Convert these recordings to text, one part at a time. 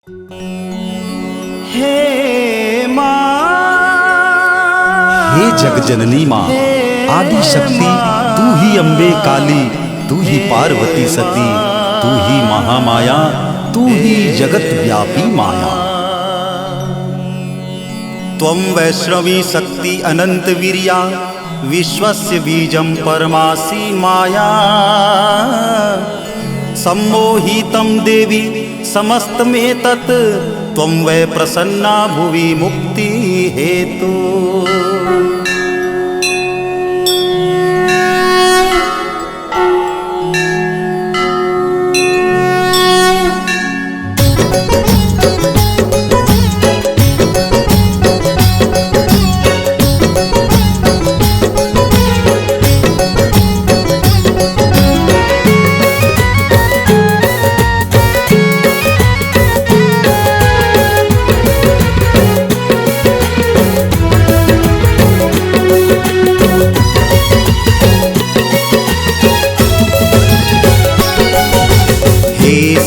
हे माँ, हे जगजननी माँ, आदि शक्ति तू ही अम्बे काली, तू ही पार्वती सती, तू ही महामाया, तू ही जगत व्यापी माया। त्वं वैष्णवी शक्ति अनंत वीर्या, विश्वस्य बीजं परमासि माया। सम्मोहितं देवी समस्तमेतत्, त्वं वै प्रसन्ना भुवि मुक्ति हेतु।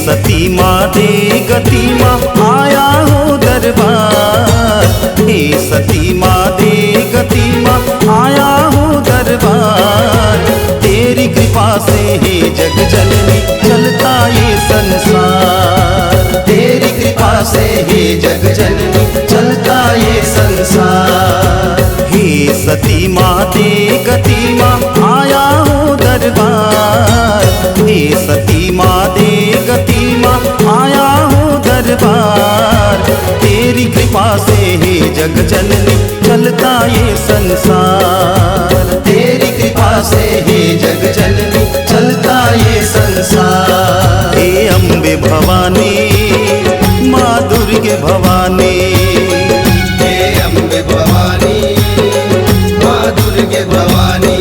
सती माँ दे गति माँ आया हो दरबार, हे सती माँ दे गति माँ आया हो दरबार। तेरी कृपा से हे जग जननी चलता ये संसार, तेरी कृपा से हे जग जननी चलता ये संसार। हे सती माँ दे गति माँ आया हो दरबार, हे सती माँ दे गति माँ आया हो दरबार। तेरी कृपा से हे जग जननी चलता ये संसार, तेरी कृपा से हे जग जननी चलता ये संसार। हे अम्बे भवानी माँ दुर्गे भवानी, हे अम्बे भवानी माँ दुर्गे भवानी।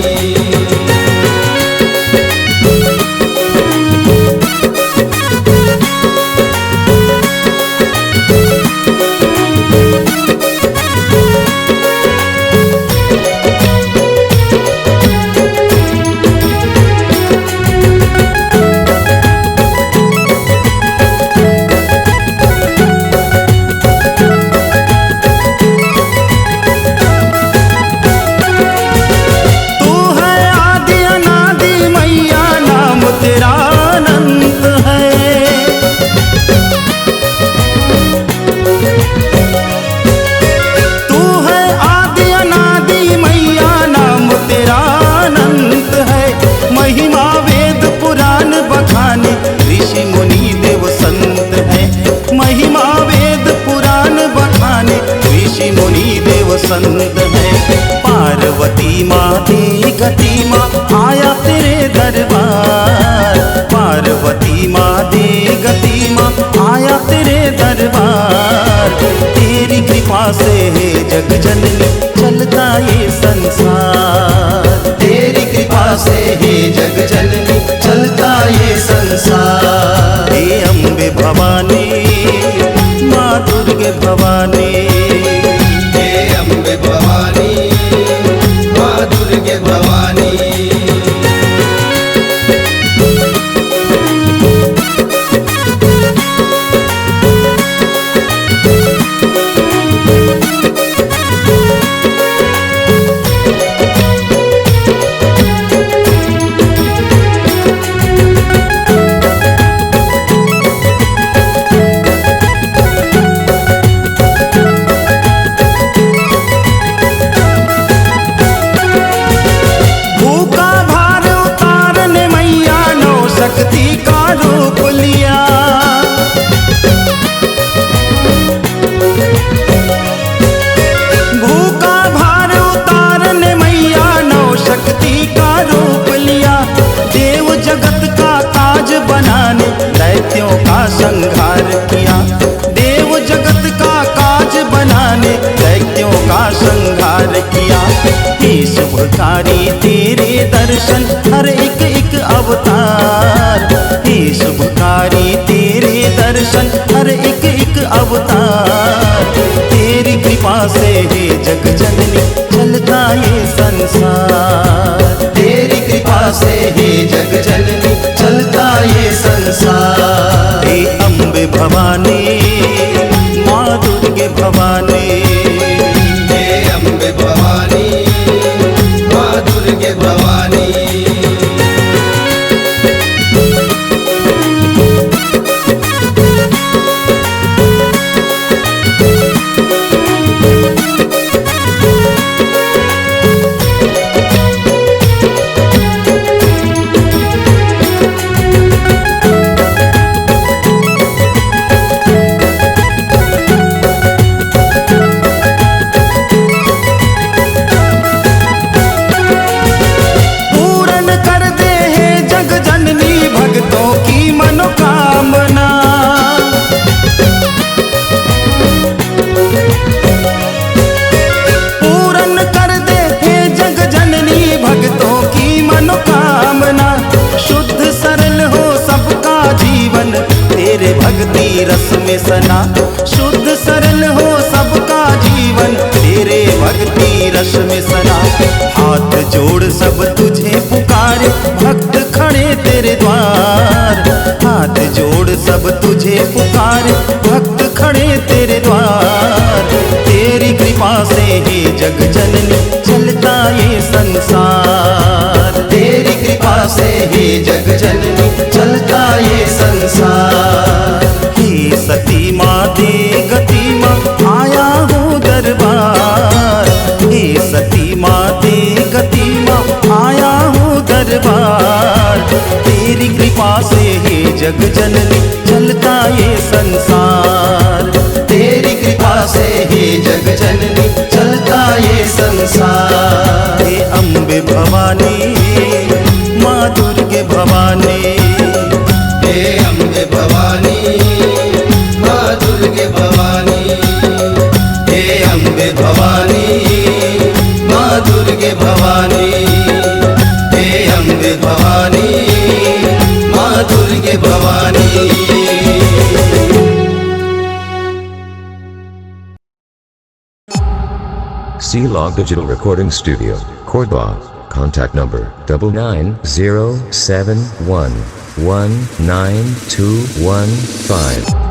ऋषि मुनि देव संत है, महिमा वेद पुराण बखाने, ऋषि मुनि देव संत है। पार्वती माँ दे गति माँ आया तेरे दरबार, पार्वती माँ दे गति माँ आया तेरे दरबार। तेरी कृपा से हे जग जननी चलता ये संसार, तेरी कृपा से हे जग जननी चलता ये संसार। हे अम्बे भवानी माँ दुर्गे भवानी, हे अम्बे भवानी माँ दुर्गे भवानी। शक्ति का रूप लिया, भूखा भार उतारने मैया नौ शक्ति का रूप लिया। देव जगत का ताज बनाने दैत्यों का संहार किया, देव जगत का काज बनाने दैत्यों का संहार किया। हे शुभकारी तेरे दर्शन हर एक एक अवतार, हे शुभकारी तेरे दर्शन हर एक एक अवतार। तेरी कृपा से हे जग जननी चलता ये संसार, तेरी कृपा से हे जग जननी चलता ये संसार। हे अम्बे भवानी में सना। शुद्ध सरल हो सबका जीवन तेरे भक्ति रस में सना। हाथ जोड़ सब तुझे पुकारे भक्त खड़े तेरे द्वार। हाथ जोड़ सब तुझे पुकारे भक्त खड़े तेरे द्वार। तेरी कृपा से ही जग जननी चलता ये संसार। तेरी कृपा से ही जग जननी चलता ये संसार। हे सती माँ दे गति माँ आया हूँ दरबार। हे सती माँ दे गति माँ आया हूँ दरबार। तेरी कृपा से ही जग जननी चलता ये संसार। तेरी कृपा से ही जग जननी चलता ये संसार। हे अम्बे भवानी माँ दुर्गे भवानी। हे अम्बे भवानी माँ दुर्गे भवानी। हे अम्बे भवानी माँ दुर्गे भवानी। हे अम्बे भवानी माँ दुर्गे Bhavani. C-Log Digital Recording Studio, Cordoba. Contact number 99071192115.